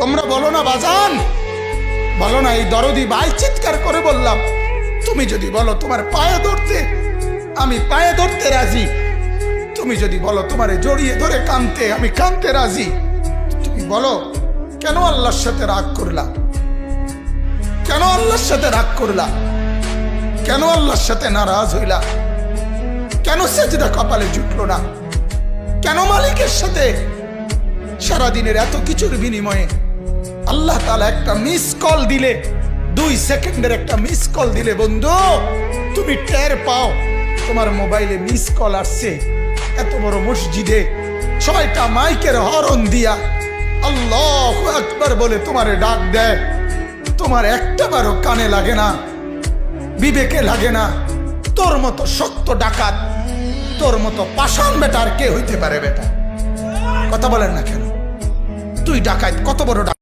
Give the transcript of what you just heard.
তোমরা বলো না বাজান, বলো না এই দরদি ভাই চিৎকার করে বললাম, তুমি যদি বলো তোমার পায়ে ধরতে, আমি পায়ে ধরতে রাজি। তুমি যদি বলো তোমারে জড়িয়ে ধরে কাঁদতে, আমি কাঁদতে রাজি। তুমি বলো কেন আল্লাহর সাথে রাগ করলা? কেন আল্লাহর সাথে রাগ করলা? কেন আল্লাহর সাথে নারাজ হইলা? কেন সেজদা কপালে জুটলো না? কেন মালিকের সাথে সারাদিনের এত কিছুর বিনিময়ে আল্লাহ তাআলা একটা মিস কল দিলে, 2 সেকেন্ডের একটা মিস কল দিলে বন্ধু তুমি টের পাও তোমার মোবাইলে মিস কল আসছে। এত বড় মসজিদে 6টা মাইকের হরন দিয়া আল্লাহু আকবার বলে তোমারে ডাক দেয়, তোমার একটাবারও কানে লাগে না, বিবেকে লাগে না। তোর মতো সত্য ডাকাত, তোর মতো পাষাণ বেটার কে হইতে পারে? বেটা কথা বলেন না কেন? তুই ডাকাত, কত বড় ডাকাত!